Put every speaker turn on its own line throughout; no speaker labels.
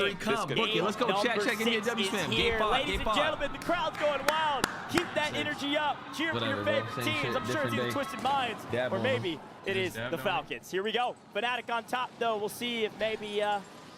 Victory come. Book it. Let's go. Chat. Check in your W spam.
Ladies and gentlemen, the crowd's going wild. Keep that energy up. Cheer for your favorite teams. I'm sure it's either Twisted Minds or maybe it is the Falcons. Here we go. Fnatic on top, though. We'll see if maybe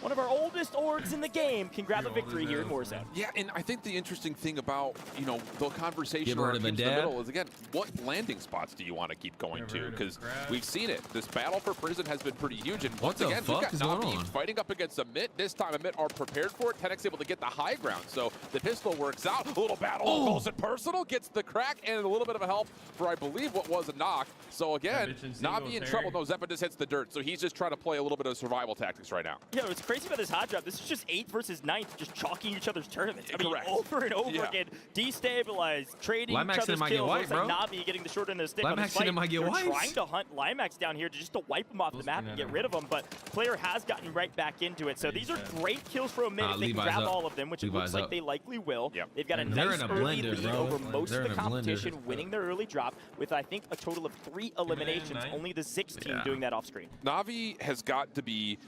one of our oldest orgs in the game can grab a victory here in Warzone.
Yeah, and I think the interesting thing about, you know, the conversation around teams in the middle is, again, what landing spots do you want to keep going to? Because we've seen it. This battle for Prison has been pretty huge. And once again, we've got Navi fighting up against MWIII. This time, MWIII are prepared for it. 10X able to get the high ground. So the pistol works out. A little battle, calls it personal, gets the crack, and a little bit of a help for, I believe, what was a knock. So again, Navi in trouble. No, Zeppa just hits the dirt. So he's just trying to play a little bit of survival tactics right now.
Yeah, what's crazy about this hot drop, this is just 8th versus 9th, just chalking each other's tournaments. I mean, over and over again, destabilized, trading each other's kills. Looks like Navi getting the short end of the stick on this fight. They're trying to hunt Limax down here just to wipe him off the map and get rid of him, but player has gotten right back into it. So these are great kills for MWIII if they can grab all of them, which it looks like they likely will. They've got a nice early lead over most of the competition, winning their early drop with, I think, a total of 3 eliminations. Only the Zix team doing that off screen.
Navi has got to be,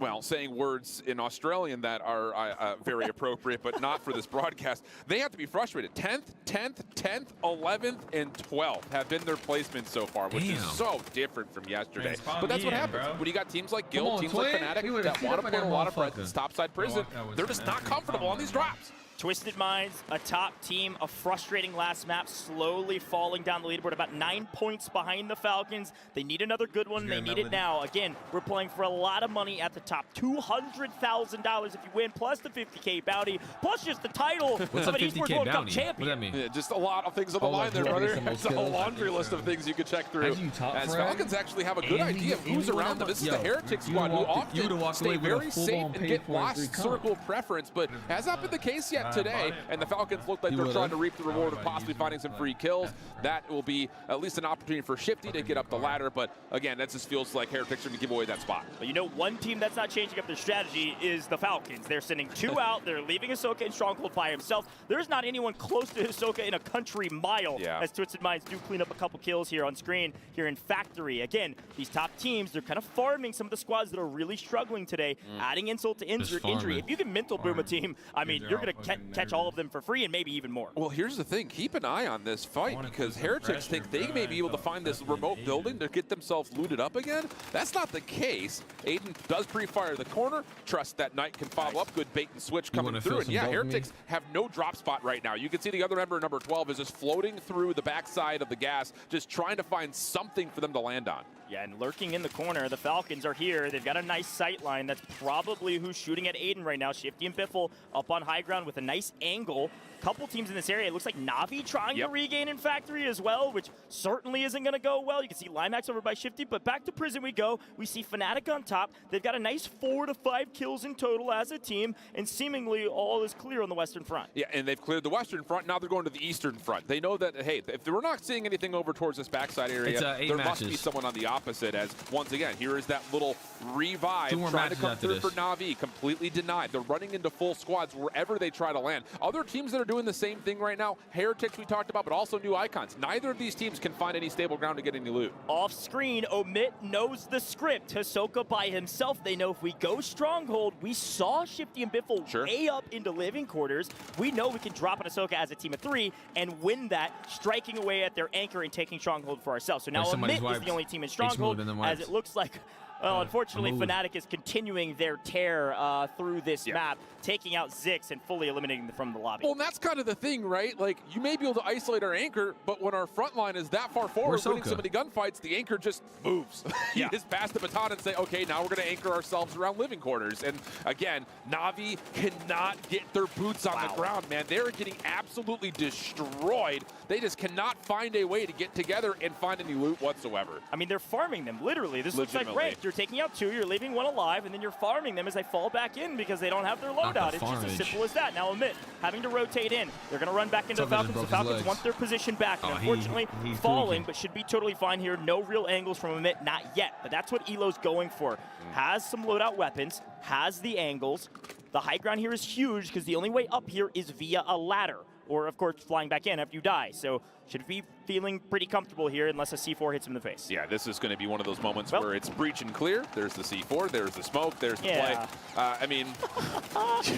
well, saying words in Australian that are very appropriate, but not for this broadcast. They have to be frustrated. 10th, 10th, 11th, and 12th have been their placements so far, which is so different from yesterday. But that's what happens when you got teams like Guild, teams like Fnatic that want to put a lot of presence topside Prison. They're just not comfortable on these drops.
Twisted Minds, a top team, a frustrating last map, slowly falling down the leaderboard, about 9 points behind the Falcons. They need another good one, they need it now. Again, we're playing for a lot of money at the top. $200,000 if you win, plus the 50K bounty, plus just the title of an Esports World Cup champion.
What does that mean?
Yeah, just a lot of things on the line there, brother. It's a whole laundry list of things you could check through. As Falcons actually have a good idea of who's around them. This is the Heretic squad who often stay very safe and get lost circle preference, but has not been the case yet today, and the Falcons look like they're trying to reap the reward of possibly finding some free kills. That will be at least an opportunity for Shifty to get up the ladder, but again, that just feels like Heretics are going to give away that spot.
But you know, one team that's not changing up their strategy is the Falcons. They're sending 2 out, they're leaving Hisoka in Stronghold by himself. There's not anyone close to Hisoka in a country mile, as Twisted Minds do clean up a couple kills here on screen, here in Factory. Again, these top teams, they're kind of farming some of the squads that are really struggling today, adding insult to injury. If you can mental boom a team, I mean, you're going to catch all of them for free and maybe even more.
Well, here's the thing. Keep an eye on this fight because Heretics think they may be able to find this remote building to get themselves looted up again. That's not the case. Aydan does pre-fire the corner. Trust that Knight can follow up. Good bait and switch coming through. And yeah, Heretics have no drop spot right now. You can see the other member, number 12, is just floating through the backside of the gas, just trying to find something for them to land on.
Yeah, and lurking in the corner, the Falcons are here. They've got a nice sight line. That's probably who's shooting at Aydan right now. Shifty and Biffle up on high ground with a nice angle. Couple teams in this area. It looks like Navi trying to regain in Factory as well, which certainly isn't going to go well. You can see Limax over by Shifty, but back to Prison we go. We see Fnatic on top. They've got a nice 4 to 5 kills in total as a team, and seemingly all is clear on the Western front.
Yeah, and they've cleared the Western front. Now they're going to the Eastern front. They know that, hey, if we're not seeing anything over towards this backside area, there must be someone on the opposite. As once again, here is that little revive trying to come through for Navi. Completely denied. They're running into full squads wherever they try to land. Other teams that are doing the same thing right now, Heretics we talked about, but also New Icons. Neither of these teams can find any stable ground to get any loot.
Off screen, MWIII knows the script. Hisoka by himself. They know if we go Stronghold, we saw Shifty and Biffle way up into living quarters. We know we can drop on Hisoka as a team of 3 and win that, striking away at their anchor and taking Stronghold for ourselves. So now MWIII is the only team in Stronghold, as it looks like. Well, unfortunately, Fnatic is continuing their tear through this map, taking out Zix and fully eliminating them from the lobby.
Well, and that's kind of the thing, right? Like, you may be able to isolate our anchor, but when our front line is that far forward, winning so many gunfights, the anchor just moves. You just pass the baton and say, okay, now we're going to anchor ourselves around living quarters. And again, Navi cannot get their boots on the ground, man. They're getting absolutely destroyed. They just cannot find a way to get together and find any loot whatsoever.
I mean, they're farming them, literally. This looks like ranked. You're taking out 2, you're leaving 1 alive, and then you're farming them as they fall back in because they don't have their loadout. It's just as simple as that. Now MWIII having to rotate in. They're going to run back into the Falcons. The Falcons want their position back. And unfortunately, falling, but should be totally fine here. No real angles from MWIII, not yet. But that's what Elo's going for. Has some loadout weapons, has the angles. The high ground here is huge because the only way up here is via a ladder. or of course flying back in after you die. So should be feeling pretty comfortable here unless a C4 hits him in the face.
Yeah, this is going to be one of those moments where it's breach and clear. There's the C4, there's the smoke, there's the play. I mean,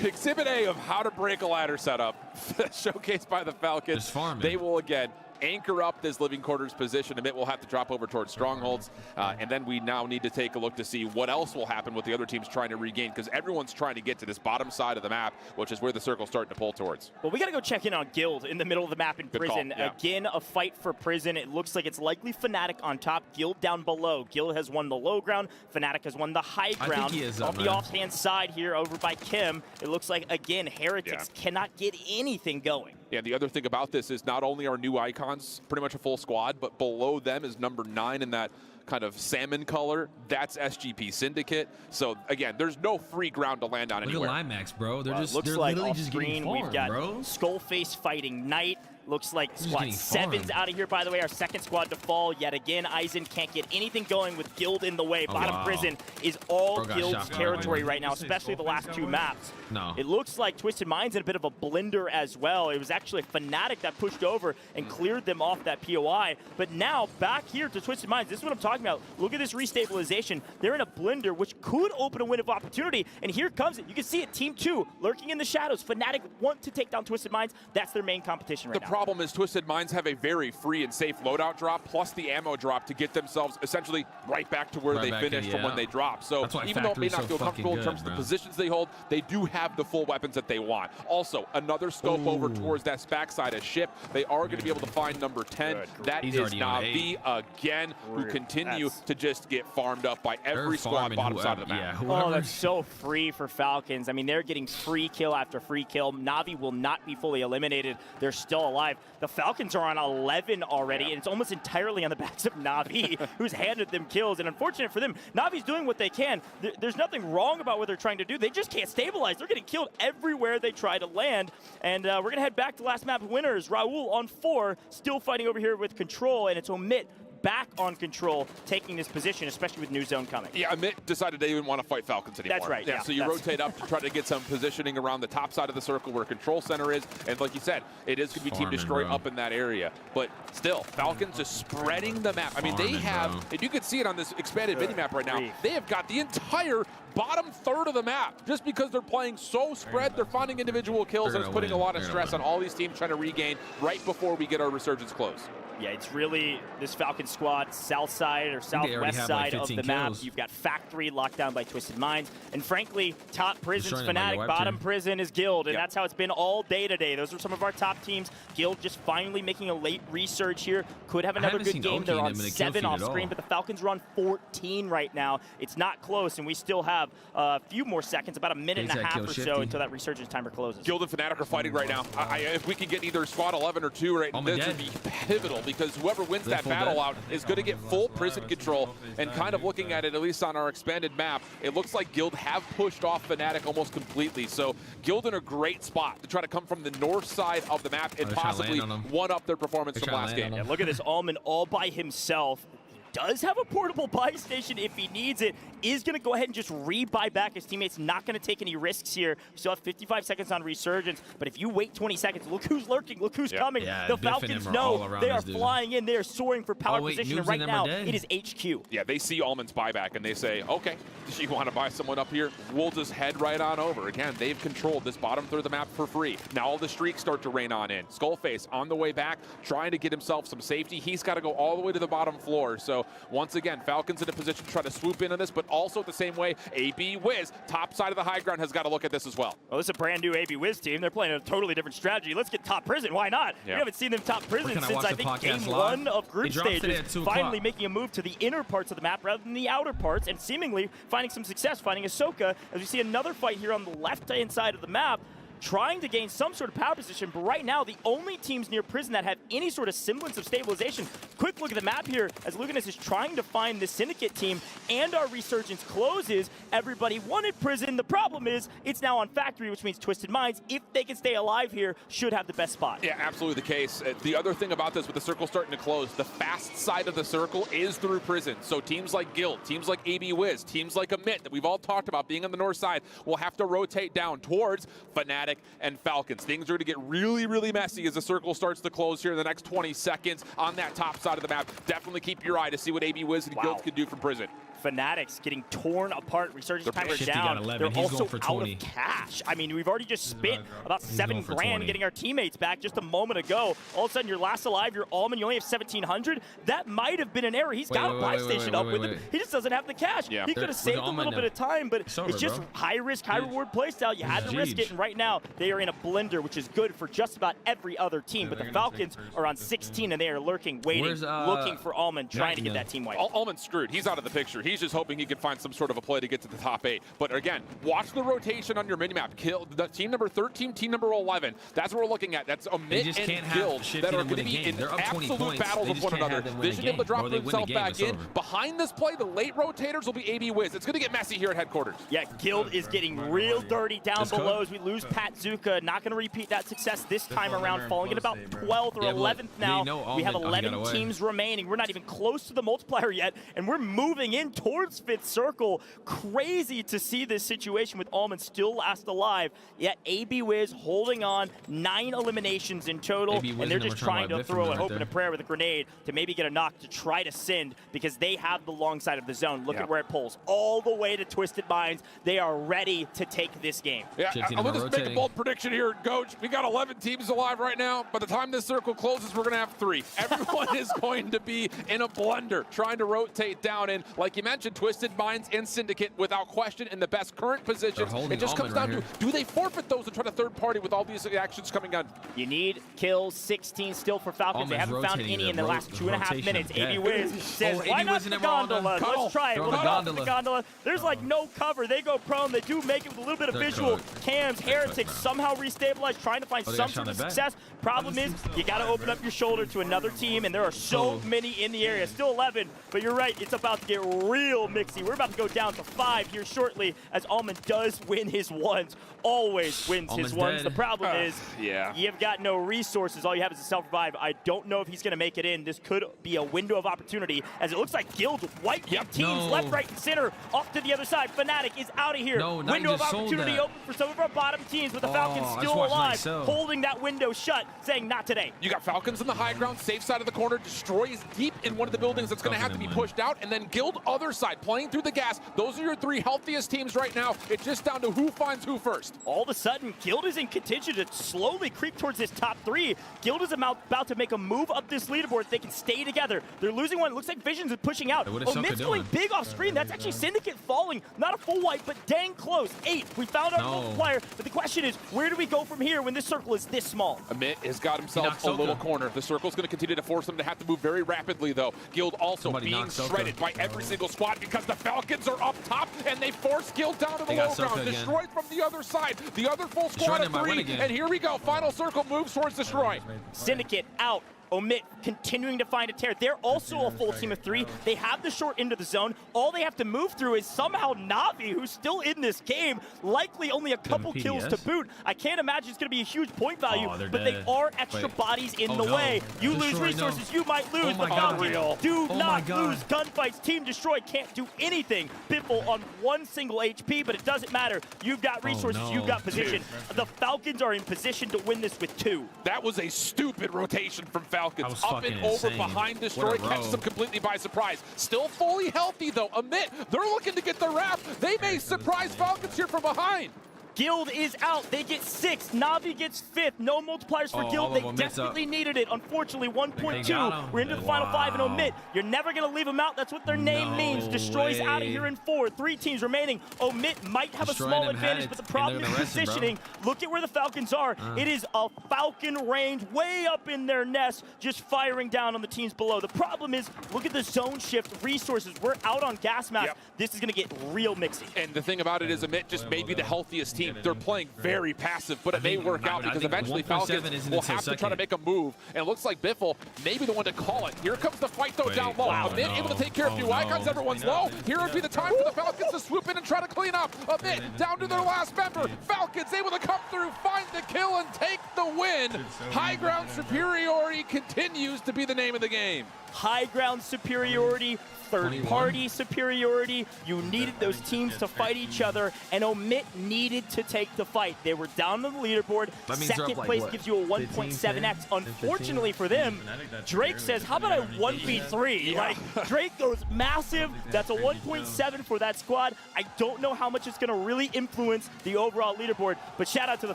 Exhibit A of how to break a ladder setup, showcased by the Falcons. They will again anchor up this living quarters position. MWIII will have to drop over towards strongholds, and then we now need to take a look to see what else will happen with the other teams trying to regain, because everyone's trying to get to this bottom side of the map, which is where the circle's starting to pull towards.
Well, we got to go check in on Guild in the middle of the map in Prison. Again, a fight for Prison. It looks like it's likely Fnatic on top, Guild down below. Guild has won the low ground, Fnatic has won the high ground.
I think he is
on the offhand side here over by Kim, it looks like, again, Heretics cannot get anything going.
Yeah, the other thing about this is not only are new icons pretty much a full squad, but below them is number 9 in that kind of salmon color. That's SGP Syndicate. So again, there's no free ground to land on anywhere.
Look at LIMAX, bro. They're just
looks
they're
like
literally
off
just
screen,
getting farmed,
we've got
bro.
Skullface fighting Knight. Looks like squad 7's out of here, by the way. Our second squad to fall yet again. Aydan can't get anything going with Guild in the way. Bottom Prison is all Guild's territory right now, especially the last 2 maps. It looks like Twisted Mind's in a bit of a blender as well. It was actually Fnatic that pushed over and cleared them off that POI. But now, back here to Twisted Minds, this is what I'm talking about. Look at this restabilization. They're in a blender, which could open a window of opportunity. And here comes it. You can see it, Team 2 lurking in the shadows. Fnatic want to take down Twisted Minds. That's their main competition right now.
The problem is Twisted Minds have a very free and safe loadout drop plus the ammo drop to get themselves essentially right back to where they finished from when they dropped. So even though it may not feel comfortable in terms of the positions they hold, they do have the full weapons that they want. Also, another scope over towards that backside of ship. They are going to be able to find number 10. That is Navi again, who continue to just get farmed up by every squad bottom side of the map.
Oh, that's so free for Falcons. I mean, they're getting free kill after free kill. Navi will not be fully eliminated. They're still alive. The Falcons are on 11 already, and it's almost entirely on the backs of Navi, who's handed them kills. And unfortunate for them, Navi's doing what they can. There's nothing wrong about what they're trying to do. They just can't stabilize. They're getting killed everywhere they try to land. And we're going to head back to last map winners. Raul on 4, still fighting over here with Control, and it's MWIII back on Control, taking this position, especially with new zone coming.
Yeah, MWIII decided they didn't want to fight Falcons anymore.
That's right.
Yeah, so you rotate up to try to get some positioning around the top side of the circle where Control Center is. And like you said, it is going to be Team Destroy up in that area. But still, Falcons just spreading the map. I mean, they have, and you can see it on this expanded mini-map right now, they have got the entire bottom third of the map. Just because they're playing so spread, they're finding individual kills, and it's putting a lot of stress on all these teams trying to regain right before we get our Resurgence close.
Yeah, it's really this Falcon squad, south side or southwest side of the map. You've got Factory locked down by Twisted Minds. And frankly, top Prison's Fnatic, bottom Prison is Guild. And that's how it's been all day today. Those are some of our top teams. Guild just finally making a late resurge here. Could have another good game. They're on 7 off screen, but the Falcons are on 14 right now. It's not close, and we still have a few more seconds, about a minute and a half or so until that Resurgence timer closes.
Guild and Fnatic are fighting right now. If we can get either squad 11 or 2 right now, this would be pivotal, because whoever wins that battle out is going to get full prison control. And kind of looking at it, at least on our expanded map, it looks like Guild have pushed off Fnatic almost completely. So Guild in a great spot to try to come from the north side of the map and possibly one-up their performance from last game.
Yeah, look at this Almond all by himself. Does have a portable buy station if he needs it. Is going to go ahead and just rebuy back. His teammate's not going to take any risks here. We still have 55 seconds on Resurgence, but if you wait 20 seconds, look who's lurking, look who's coming. The Falcons know they are flying in, they are soaring for power position, and right now it is HQ.
Yeah, they see Almond's buyback and they say, okay, do you want to buy someone up here? We'll just head right on over. Again, they've controlled this bottom third of the map for free. Now all the streaks start to rain on in. Skullface on the way back, trying to get himself some safety. He's got to go all the way to the bottom floor. So once again, Falcons in a position to try to swoop in on this, but also the same way, MWIII, top side of the high ground, has got to look at this as well.
Well, this is a brand new MWIII team. They're playing a totally different strategy. Let's get top Prison. Why not? We haven't seen them top Prison since I think game 1 of group stages. Finally making a move to the inner parts of the map rather than the outer parts, and seemingly finding some success, finding Ahsoka, as we see another fight here on the left-hand side of the map, trying to gain some sort of power position, but right now the only teams near Prison that have any sort of semblance of stabilization. Quick look at the map here as Luganis is trying to find the Syndicate team, and our Resurgence closes. Everybody wanted Prison. The problem is it's now on Factory, which means Twisted Minds, if they can stay alive here, should have the best spot.
Yeah, absolutely the case. The other thing about this, with the circle starting to close, the fast side of the circle is through Prison. So teams like Guild, teams like MWIII, teams like MWIII that we've all talked about being on the north side will have to rotate down towards Fnatic Fnatic and Falcons. Things are going to get really, really messy as the circle starts to close here in the next 20 seconds on that top side of the map. Definitely keep your eye to see what MWIII and Guild can do from Prison.
Fnatic's getting torn apart. Resurgence timer down. They're also out of cash. I mean, we've already just spent about $7 grand getting our teammates back just a moment ago. All of a sudden, you're last alive. You're Allman. You only have 1,700. That might have been an error. He's got a buy station up with him. He just doesn't have the cash. He could have saved a little bit of time, but it's just high risk, high reward playstyle. You had to risk it, and right now they are in a blender, which is good for just about every other team. But the Falcons are on 16, and they are lurking, waiting, looking for Allman, trying to get that team wiped.
Allman's screwed. He's out of the picture. He's just hoping he can find some sort of a play to get to the top 8. But again, watch the rotation on your minimap. Kill the team number 13, team number 11. That's what we're looking at. That's MWIII and Guild that are going to be in absolute battles with one another. Vision able to drop himself back in. Behind this play, the late rotators will be MWIII. It's going to get messy here at headquarters.
Yeah, Guild is getting real dirty down below as we lose Pat Zuka. Not going to repeat that success this time around, falling at about 12th or 11th now. We have 11 teams remaining. We're not even close to the multiplier yet, and we're moving in towards 5th circle. Crazy to see this situation with Allman still last alive, yet MWIII holding on. 9 eliminations in total, and they're just trying to throw a hope and a prayer with a grenade to maybe get a knock to try to send, because they have the long side of the zone. Look at where it pulls all the way to Twisted Minds. They are ready to take this game.
Yeah, I'm going to make a bold prediction here, Coach. We got 11 teams alive right now. By the time this circle closes, we're going to have 3. Everyone is going to be in a blender trying to rotate down in, like you mentioned, Twisted Minds and Syndicate without question in the best current positions. It just comes down to, do they forfeit those and try to third party with all these actions coming on?
You need kills, 16 still for Falcons. They haven't found any in the last 2.5 minutes. MWIII says, why not the gondola? Let's try it. We'll go the gondola. There's like no cover. They go prone. They do make it with a little bit of visual. Cams, Heretics somehow restabilize, trying to find some sort of success. Problem is, you got to open up your shoulder to another team, and there are so many in the area. Still 11, but you're right. It's about to get real mixy. We're about to go down to 5 here shortly, as Allman does win his ones. Always wins his ones. The problem is, you've got no resources. All you have is a self-revive. I don't know if he's going to make it in. This could be a window of opportunity, as it looks like Guild wiping teams left, right, and center. Off to the other side. Fnatic is out of here. Window of opportunity open for some of our bottom teams, with the Falcons still alive, holding that window shut, saying not today.
You got Falcons in the high ground, safe side of the corner. Destroys deep in one of the buildings that's going to have to be pushed out, and then Guild other side, playing through the gas. Those are your 3 healthiest teams right now. It's just down to who finds who first.
All of a sudden, Guild is in contention to slowly creep towards this top 3. Guild is about to make a move up this leaderboard. They can stay together. They're losing one. It looks like Visions is pushing out. MWIII's going big off screen. That's actually Syndicate falling. Not a full wipe, but dang close. 8. We found our multiplier, but the question is, where do we go from here when this circle is this small?
MWIII has got himself a little corner. The circle's going to continue to force them to have to move very rapidly, though. Guild also being shredded by every single squad, because the Falcons are up top, and they force Guild down to the low ground. Destroyed from the other side. The other full squad of 3, and here we go. Final circle moves towards Destroy.
Syndicate out. MWIII continuing to find a tear. They're also a full team of 3. They have the short end of the zone. All they have to move through is somehow Navi, who's still in this game, likely only a couple kills to boot. I can't imagine it's going to be a huge point value, but they are extra bodies in the way. You lose resources, you might lose. The Falcons do not lose gunfights. Team Destroy can't do anything. Biffle on 1 single HP, but it doesn't matter. You've got resources, you've got position. The Falcons are in position to win this with 2.
That was a stupid rotation from Falcons. Up and over behind Destroy, catches them completely by surprise. Still fully healthy though. MWIII, they're looking to get the wrap. They may surprise Falcons here from behind.
Guild is out. They get 6. Navi gets 5th. No multipliers for Guild. They desperately needed it. Unfortunately, 1.2. We're into the final 5, and MWIII, you're never going to leave them out. That's what their name means. Destroys out of here in 4. 3 teams remaining. MWIII might have a small advantage, but the problem is positioning. Look at where the Falcons are. It is a Falcon range way up in their nest, just firing down on the teams below. The problem is, look at the zone shift resources. We're out on gas mask. This is going to get real mixy.
And the thing about it is, MWIII just may be the healthiest team. They're playing very passive, but it may work out, because eventually Falcons will have to try to make a move. And it looks like Biffle may be the one to call it. Here comes the fight, though, down low. MWIII able to take care of few icons. Everyone's low. Here would be the time for the Falcons to swoop in and try to clean up. MWIII down to their last member. Falcons able to come through, find the kill, prevail and take the win. High ground superiority continues to be the name of the game.
High ground superiority, third-party superiority. You needed those teams to fight each other, and MWIII needed to take the fight. They were down on the leaderboard. Second place gives you a 1.7x. Unfortunately for them, Drake says, how about a 1v3?
Yeah.
Like, Drake goes massive. That's a 1.7 for that squad. I don't know how much it's going to really influence the overall leaderboard, but shout out to the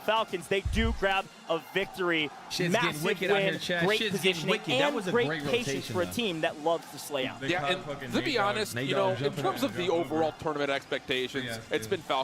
Falcons. They do grab a victory.
Shit's
massive
wicked
win,
out here, Chad.
great
Shit's
positioning,
wicked. That
and
was a
great
great
patience
rotation,
for a
though.
team that loves to slay out.
Yeah, and to be honest, you know, in terms of the overall tournament expectations, it's been Falcons.